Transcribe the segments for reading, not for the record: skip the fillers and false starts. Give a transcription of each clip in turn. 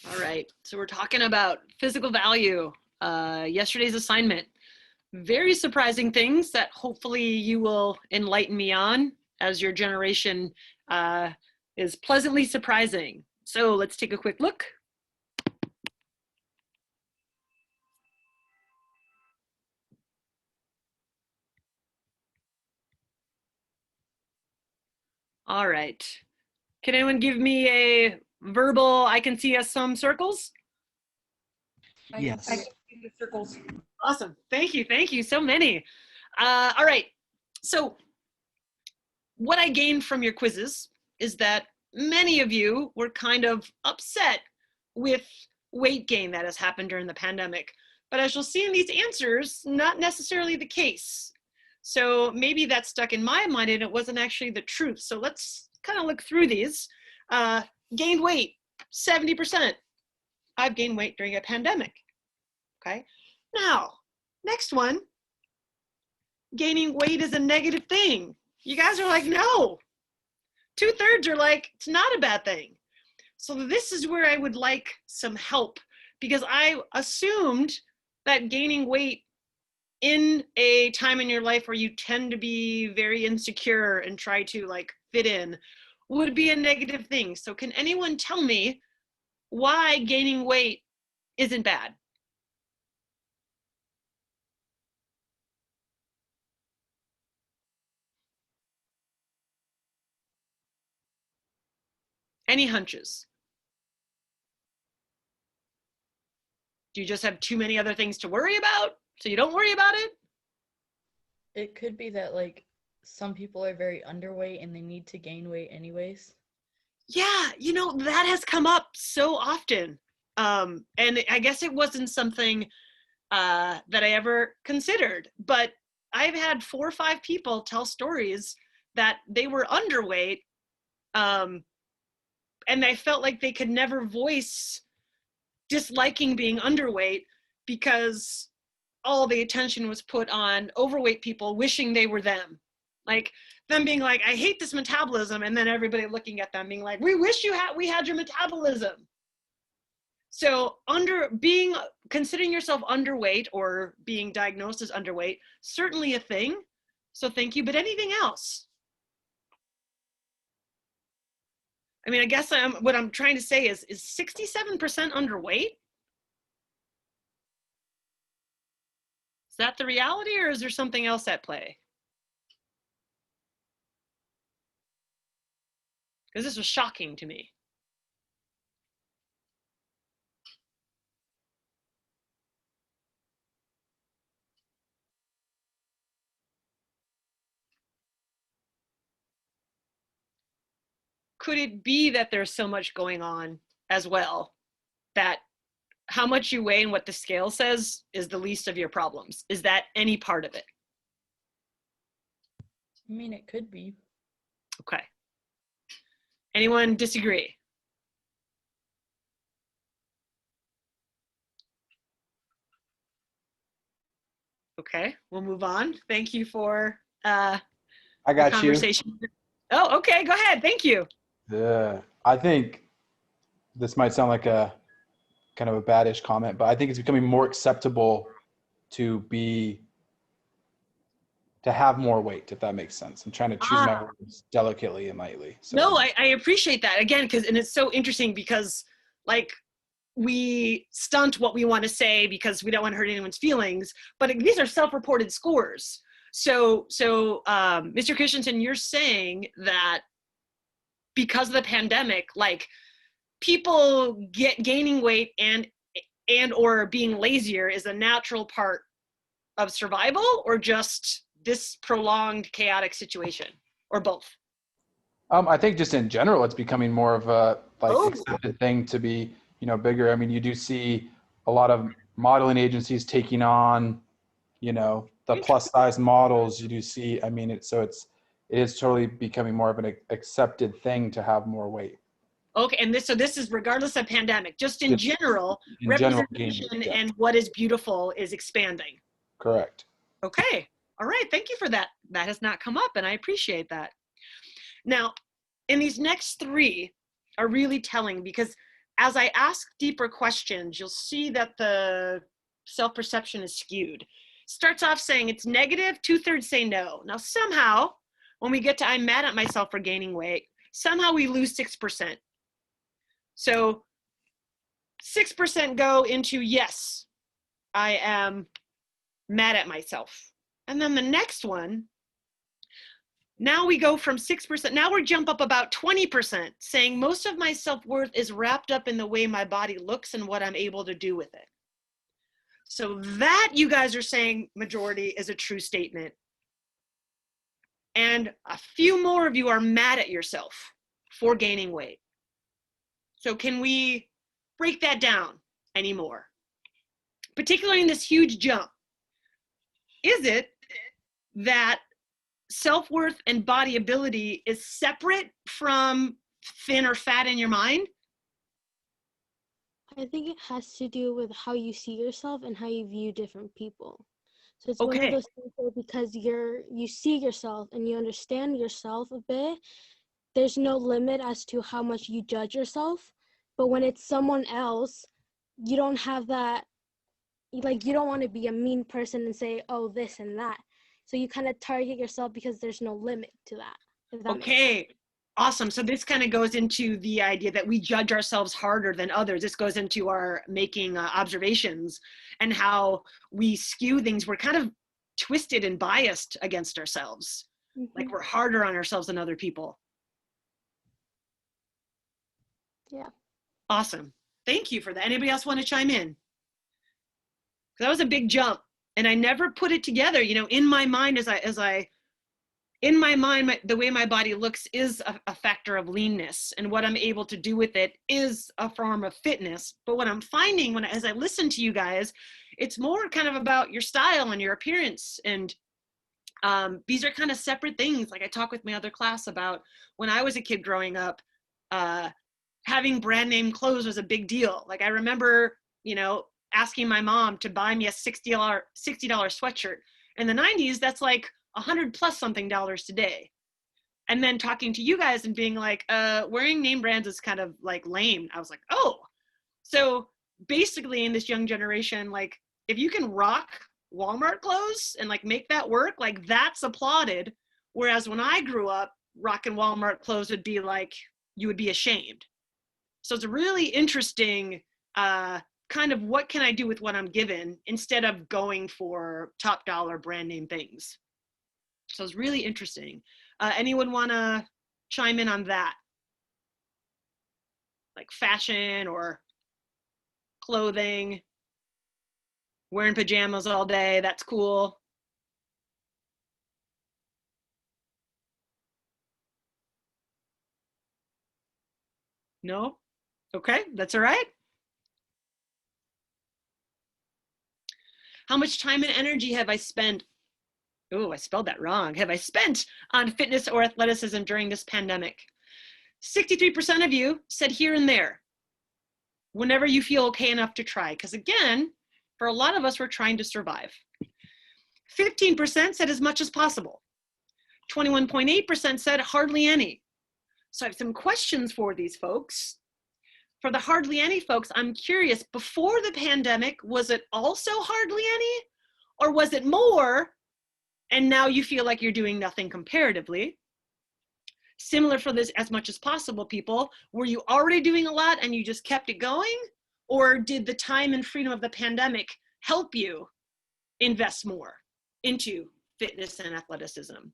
All right, so we're talking about physical value. Yesterday's assignment. Very surprising things that hopefully you will enlighten me on as your generation is pleasantly surprising. So let's take a quick look. All right. Can anyone give me a verbal, I can see us some circles? Yes. I can see the circles. Awesome. Thank you. Thank you. So many. All right. So what I gained from your quizzes is that many of you were kind of upset with weight gain that has happened during the pandemic. But as you'll see in these answers, not necessarily the case. So maybe that stuck in my mind and it wasn't actually the truth. So let's kind of look through these. Gained weight, 70%. I've gained weight during a pandemic. Okay. Now, next one, gaining weight is a negative thing. You guys are like, no. 2/3 are like, it's not a bad thing. So this is where I would like some help, because I assumed that gaining weight in a time in your life where you tend to be very insecure and try to like fit in would be a negative thing. So can anyone tell me why gaining weight isn't bad? Any hunches? Do you just have too many other things to worry about, so you don't worry about it? It could be that like some people are very underweight and they need to gain weight anyways. Yeah, you know, that has come up so often. And I guess it wasn't something that I ever considered, but I've had 4 or 5 people tell stories that they were underweight, and they felt like they could never voice disliking being underweight because all the attention was put on overweight people wishing they were them. Like them being like, I hate this metabolism, and then everybody looking at them being like, we wish we had your metabolism. So considering yourself underweight or being diagnosed as underweight, certainly a thing. So thank you, but anything else? I mean, I guess what I'm trying to say is 67% underweight? Is that the reality, or is there something else at play? Because this was shocking to me. Could it be that there's so much going on as well that how much you weigh and what the scale says is the least of your problems? Is that any part of it? I mean, it could be. Okay. Anyone disagree? Okay, we'll move on. Thank you for I got the conversation. Oh, okay, go ahead. Thank you. Yeah, I think this might sound like a kind of a baddish comment, but I think it's becoming more acceptable to have more weight, if that makes sense. I'm trying to choose my words delicately and lightly. So. No, I appreciate that again, and it's so interesting because like we stunt what we want to say because we don't want to hurt anyone's feelings, but these are self-reported scores. So Mr. Christensen, you're saying that because of the pandemic, like people gaining weight and or being lazier is a natural part of survival, or just this prolonged chaotic situation, or both? I think just in general, it's becoming more of a accepted thing to be, bigger. I mean, you do see a lot of modeling agencies taking on, the plus size models. You do see, I mean, it is totally becoming more of an accepted thing to have more weight. Okay, and this is regardless of pandemic, just in general, representation yeah. and what is beautiful is expanding. Correct. Okay, all right, thank you for that. That has not come up, and I appreciate that. Now, and these next 3 are really telling because as I ask deeper questions, you'll see that the self-perception is skewed. Starts off saying it's negative, 2/3 say no. Now somehow, when we get to I'm mad at myself for gaining weight, somehow we lose 6%. So 6% go into yes, I am mad at myself. And then the next one, now we go from 6%, now we jump up about 20%, saying most of my self-worth is wrapped up in the way my body looks and what I'm able to do with it. So that, you guys are saying, majority, is a true statement. And a few more of you are mad at yourself for gaining weight. So can we break that down anymore? Particularly in this huge jump. Is it that self-worth and body ability is separate from thin or fat in your mind? I think it has to do with how you see yourself and how you view different people. So it's one Okay. of those things where because you see yourself and you understand yourself a bit, there's no limit as to how much you judge yourself. But when it's someone else, you don't have that, like, you don't want to be a mean person and say, oh, this and that. So you kind of target yourself because there's no limit to that. If that makes sense. Okay, awesome. So this kind of goes into the idea that we judge ourselves harder than others. This goes into our making observations and how we skew things. We're kind of twisted and biased against ourselves. Like we're harder on ourselves than other people. Yeah. Awesome. Thank you for that. Anybody else want to chime in? That was a big jump, and I never put it together. You know, in my mind, in my mind, the way my body looks is a factor of leanness, and what I'm able to do with it is a form of fitness. But what I'm finding as I listen to you guys, it's more kind of about your style and your appearance. And these are kind of separate things. Like I talk with my other class about when I was a kid growing up, having brand name clothes was a big deal. Like I remember, you know, asking my mom to buy me a $60 sweatshirt. In the 90s, that's like $100+ something today. And then talking to you guys and being like, wearing name brands is kind of like lame. I was like, oh. So basically in this young generation, like if you can rock Walmart clothes and like make that work, like that's applauded. Whereas when I grew up, rocking Walmart clothes would be like, you would be ashamed. So it's a really interesting kind of what can I do with what I'm given instead of going for top dollar brand name things. So it's really interesting. Anyone want to chime in on that? Like fashion or clothing, wearing pajamas all day, that's cool. No? Okay, that's all right. How much time and energy have I spent? Oh, I spelled that wrong. Have I spent on fitness or athleticism during this pandemic? 63% of you said here and there, whenever you feel okay enough to try. Because again, for a lot of us, we're trying to survive. 15% said as much as possible. 21.8% said hardly any. So I have some questions for these folks. For the hardly any folks, I'm curious, before the pandemic, was it also hardly any? Or was it more, and now you feel like you're doing nothing comparatively? Similar for this as much as possible, people, were you already doing a lot and you just kept it going? Or did the time and freedom of the pandemic help you invest more into fitness and athleticism?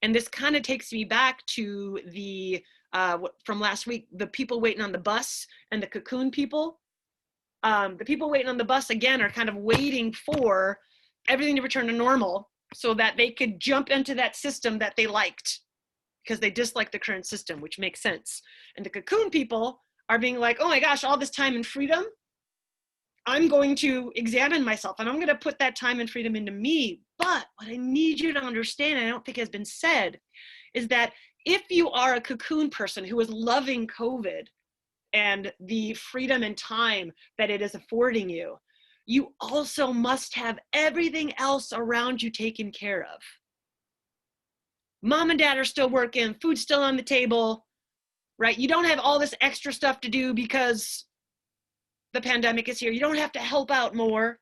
And this kind of takes me back to the from last week, the people waiting on the bus and the cocoon people. The people waiting on the bus, again, are kind of waiting for everything to return to normal so that they could jump into that system that they liked because they dislike the current system, which makes sense. And the cocoon people are being like, oh my gosh, all this time and freedom, I'm going to examine myself and I'm going to put that time and freedom into me. But what I need you to understand, and I don't think has been said, is that if you are a cocoon person who is loving COVID and the freedom and time that it is affording you, you also must have everything else around you taken care of. Mom and dad are still working, food's still on the table, right? You don't have all this extra stuff to do because the pandemic is here. You don't have to help out more.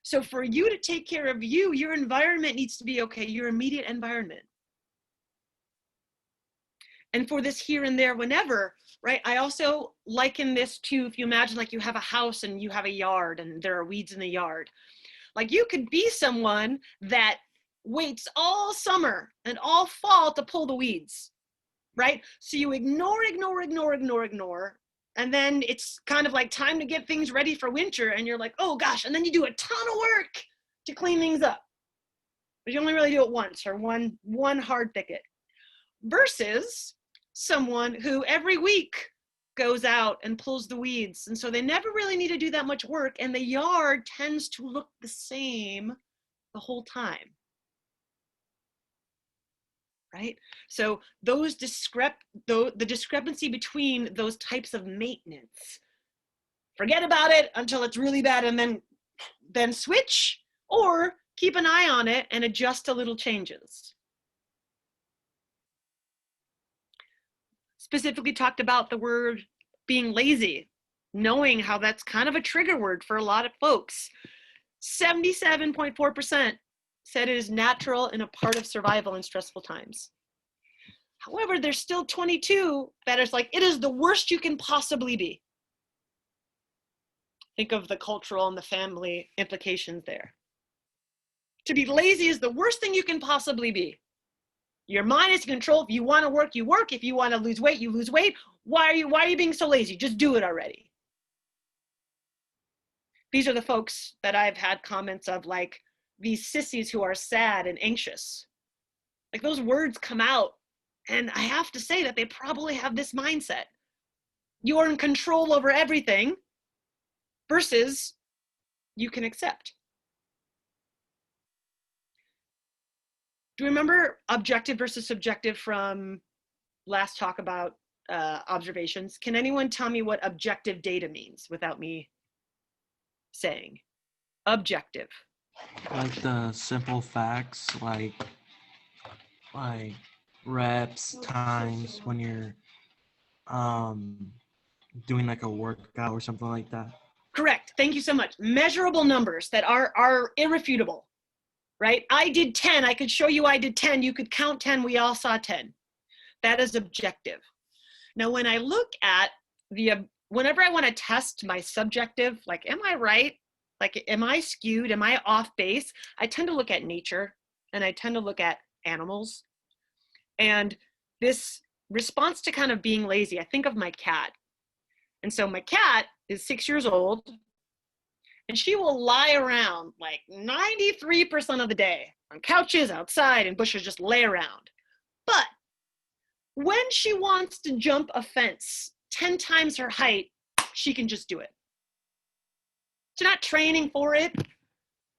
So for you to take care of you, your environment needs to be okay, your immediate environment. And for this here and there, whenever, right? I also liken this to, if you imagine like you have a house and you have a yard and there are weeds in the yard. Like you could be someone that waits all summer and all fall to pull the weeds, right? So you ignore. And then it's kind of like time to get things ready for winter. And you're like, oh gosh. And then you do a ton of work to clean things up. But you only really do it once or one hard thicket. Versus someone who every week goes out and pulls the weeds. And so they never really need to do that much work. And the yard tends to look the same the whole time. Right? So the discrepancy between those types of maintenance, forget about it until it's really bad and then switch, or keep an eye on it and adjust to little changes. Specifically talked about the word being lazy, knowing how that's kind of a trigger word for a lot of folks. 77.4% said it is natural and a part of survival in stressful times. However, there's still 22 that is like, it is the worst you can possibly be. Think of the cultural and the family implications there. To be lazy is the worst thing you can possibly be. Your mind is in control. If you want to work, you work. If you want to lose weight, you lose weight. Why are you being so lazy? Just do it already. These are the folks that I've had comments of, like these sissies who are sad and anxious. Like those words come out, and I have to say that they probably have this mindset. You're in control over everything versus you can accept. Do you remember objective versus subjective from last talk about observations? Can anyone tell me what objective data means without me saying? Objective. Like the simple facts, like reps, times when you're doing like a workout or something like that. Correct. Thank you so much. Measurable numbers that are irrefutable. Right? I did 10. I could show you I did 10. You could count 10. We all saw 10. That is objective. Now, when I look at whenever I want to test my subjective, like, am I right? Like, am I skewed? Am I off base? I tend to look at nature and I tend to look at animals. And this response to kind of being lazy, I think of my cat. And so my cat is 6 years old. And she will lie around like 93% of the day on couches, outside, and bushes, just lay around. But when she wants to jump a fence 10 times her height, she can just do it. She's not training for it.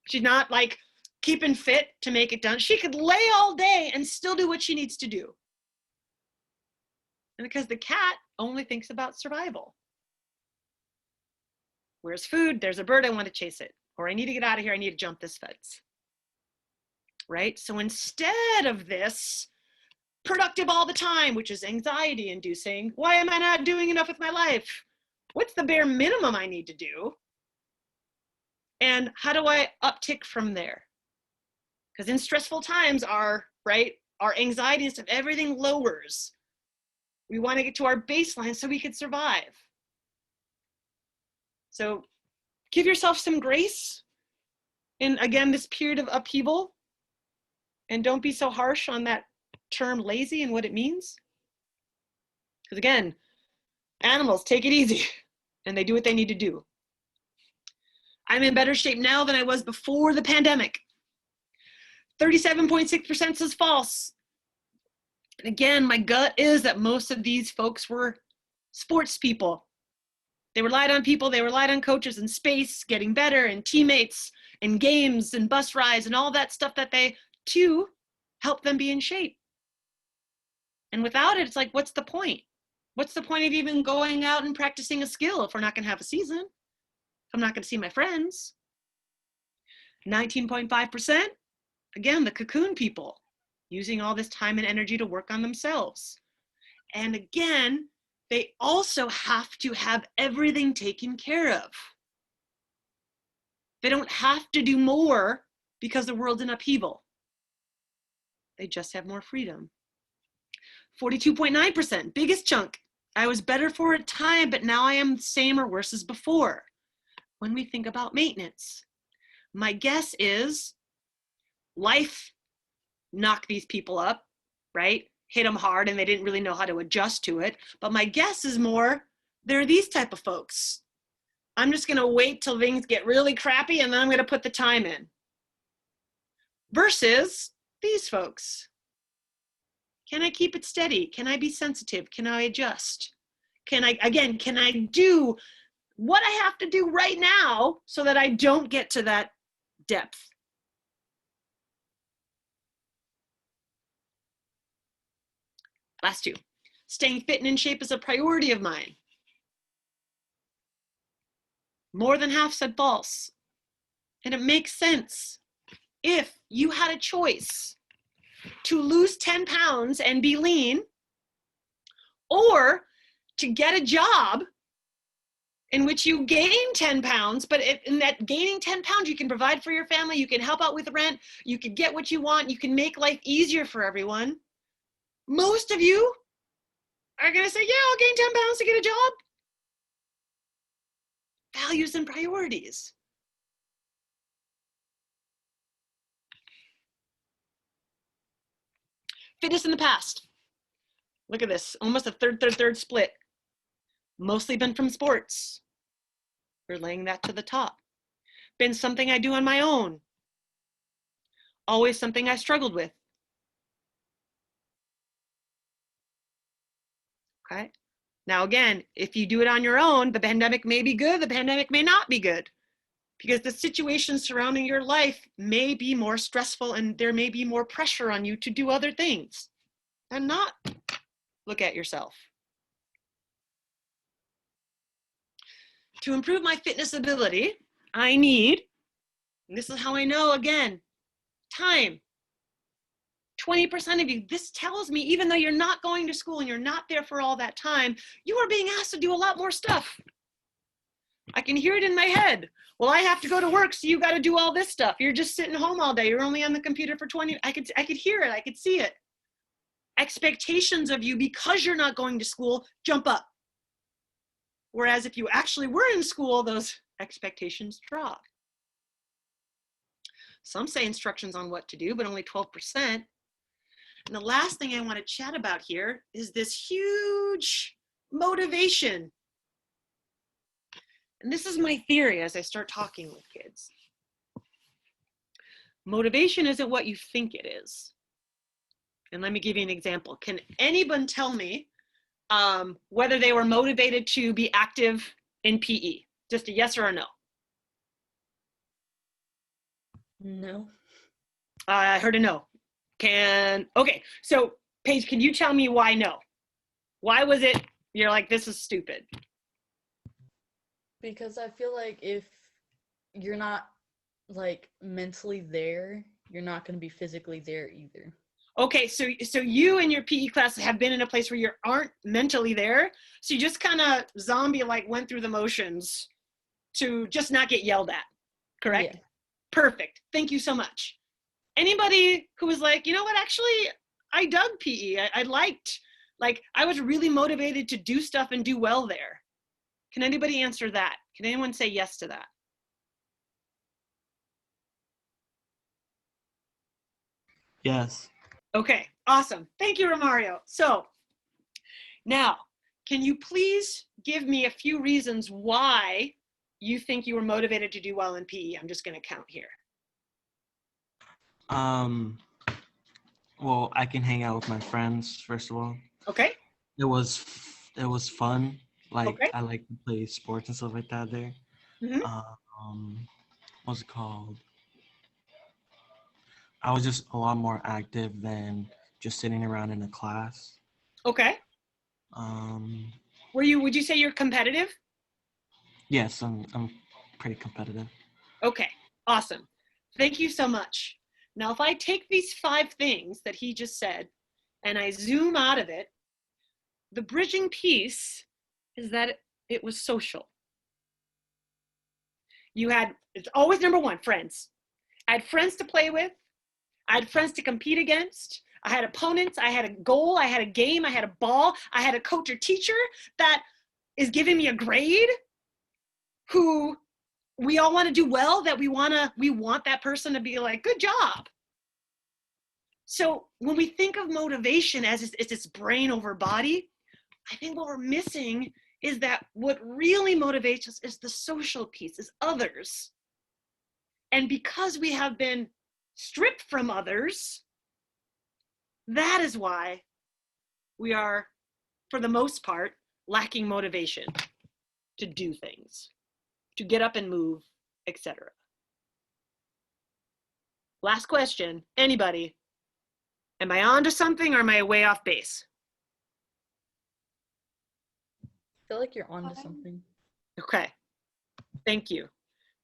She's not like keeping fit to make it done. She could lay all day and still do what she needs to do. And because the cat only thinks about survival. Where's food? There's a bird, I want to chase it. Or I need to get out of here, I need to jump this fence. Right? So instead of this productive all the time, which is anxiety inducing, why am I not doing enough with my life? What's the bare minimum I need to do? And how do I uptick from there? Because in stressful times, our anxiety and stuff, everything lowers. We want to get to our baseline so we could survive. So give yourself some grace in, again, this period of upheaval. And don't be so harsh on that term lazy and what it means. Because again, animals take it easy and they do what they need to do. I'm in better shape now than I was before the pandemic. 37.6% says false. And again, my gut is that most of these folks were sports people. They relied on people, they relied on coaches and space, getting better, and teammates, and games, and bus rides, and all that stuff that they, too, helped them be in shape. And without it, it's like, what's the point? What's the point of even going out and practicing a skill if we're not going to have a season? If I'm not going to see my friends? 19.5%, again, the cocoon people, using all this time and energy to work on themselves. And again, they also have to have everything taken care of. They don't have to do more because the world's in upheaval. They just have more freedom. 42.9%, biggest chunk. I was better for a time, but now I am the same or worse as before. When we think about maintenance, my guess is life knocked these people up, right? Hit them hard and they didn't really know how to adjust to it. But my guess is more, there are these type of folks. I'm just gonna wait till things get really crappy and then I'm gonna put the time in. Versus these folks. Can I keep it steady? Can I be sensitive? Can I adjust? Can I do what I have to do right now so that I don't get to that depth? Last two. Staying fit and in shape is a priority of mine. More than half said false. And it makes sense. If you had a choice to lose 10 pounds and be lean, or to get a job in which you gain 10 pounds, but in that gaining 10 pounds, you can provide for your family, you can help out with rent, you can get what you want, you can make life easier for everyone. Most of you are gonna say, yeah, I'll gain 10 pounds to get a job. Values and priorities. Fitness in the past. Look at this, almost a third split. Mostly been from sports. We're laying that to the top. Been something I do on my own. Always something I struggled with. Okay. Now again, if you do it on your own, the pandemic may be good, the pandemic may not be good. Because the situation surrounding your life may be more stressful and there may be more pressure on you to do other things and not look at yourself. To improve my fitness ability, I need, and this is how I know again, time. 20% of you, this tells me, even though you're not going to school and you're not there for all that time, you are being asked to do a lot more stuff. I can hear it in my head. Well, I have to go to work, so you got to do all this stuff. You're just sitting home all day. You're only on the computer for 20. I could hear it. I could see it. Expectations of you, because you're not going to school, jump up. Whereas if you actually were in school, those expectations drop. Some say instructions on what to do, but only 12%. And the last thing I want to chat about here is this huge motivation. And this is my theory as I start talking with kids. Motivation isn't what you think it is. And let me give you an example. Can anyone tell me whether they were motivated to be active in PE? Just a yes or a no. No. I heard a no. Okay, so Paige, can you tell me why no? Why was it, you're like, this is stupid? Because I feel like if you're not like mentally there, you're not going to be physically there either. Okay, so you and your PE class have been in a place where you aren't mentally there, so you just kind of zombie like went through the motions to just not get yelled at, correct? Yeah. Perfect. Thank you so much. Anybody who was like, you know what, actually, I dug PE. I liked, like, I was really motivated to do stuff and do well there. Can anybody answer that? Can anyone say yes to that? Yes. Okay, awesome. Thank you, Romario. So now, can you please give me a few reasons why you think you were motivated to do well in PE? I'm just going to count here. Well, I can hang out with my friends, first of all. Okay. It was fun. Like, Okay. I like to play sports and stuff like that there. Mhm. What's it called? I was just a lot more active than just sitting around in a class. Okay. Would you say you're competitive? Yes, I'm pretty competitive. Okay, awesome. Thank you so much. Now, if I take these 5 things that he just said and I zoom out of it, the bridging piece is that it was social. You had, it's always number one, friends. I had friends to play with. I had friends to compete against. I had opponents. I had a goal. I had a game. I had a ball. I had a coach or teacher that is giving me a grade, who we all want to do well, that we want that person to be like, good job. So when we think of motivation as it's this brain over body, I think what we're missing is that what really motivates us is the social piece, is others. And because we have been stripped from others, that is why we are, for the most part, lacking motivation to do things, to get up and move, etc. Last question, anybody? Am I on to something or am I way off base? I feel like you're onto something. Okay, thank you.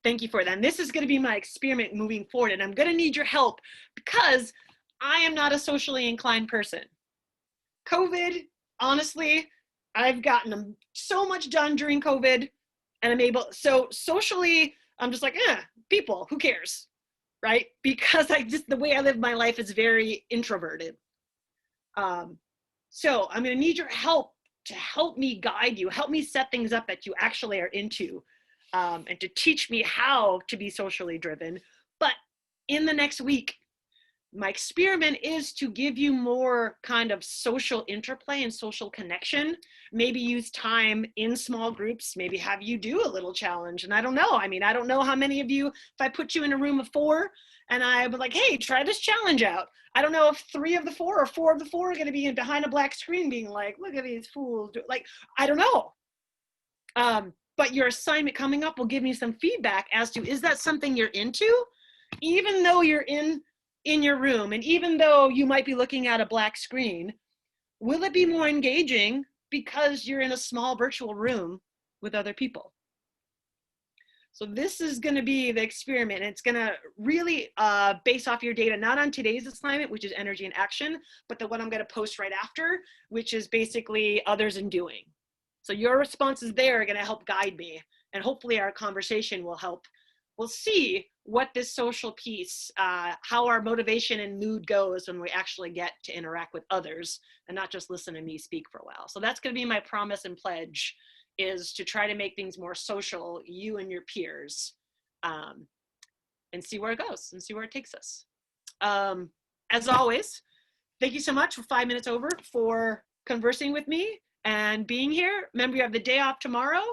Thank you for that. And this is gonna be my experiment moving forward, and I'm gonna need your help because I am not a socially inclined person. COVID, honestly, I've gotten so much done during COVID, and I'm able, so socially, I'm just like, people, who cares, right? Because the way I live my life is very introverted. So I'm gonna need your help to help me guide you, help me set things up that you actually are into, and to teach me how to be socially driven. But in the next week, my experiment is to give you more kind of social interplay and social connection. Maybe use time in small groups, maybe have you do a little challenge. And I don't know, I mean, I don't know how many of you, if I put you in a room of 4 and I would like, hey, try this challenge out. I don't know if 3 of the 4 or 4 of the 4 are gonna be behind a black screen being like, look at these fools. Like, I don't know. But your assignment coming up will give me some feedback as to, is that something you're into? Even though you're in your room, and even though you might be looking at a black screen, will it be more engaging because you're in a small virtual room with other people? So this is going to be the experiment. It's going to really base off your data, not on today's assignment, which is energy and action, but the one I'm going to post right after, which is basically others and doing. So your responses there are going to help guide me, and hopefully our conversation will help. We'll see what this social piece, how our motivation and mood goes when we actually get to interact with others and not just listen to me speak for a while. So that's going to be my promise and pledge, is to try to make things more social, you and your peers, and see where it goes and see where it takes us. As always, thank you so much for 5 minutes over for conversing with me and being here. Remember, you have the day off tomorrow.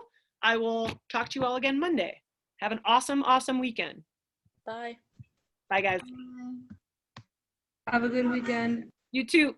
I will talk to you all again Monday. Have an awesome, awesome weekend. Bye. Bye, guys. Have a good weekend. You too.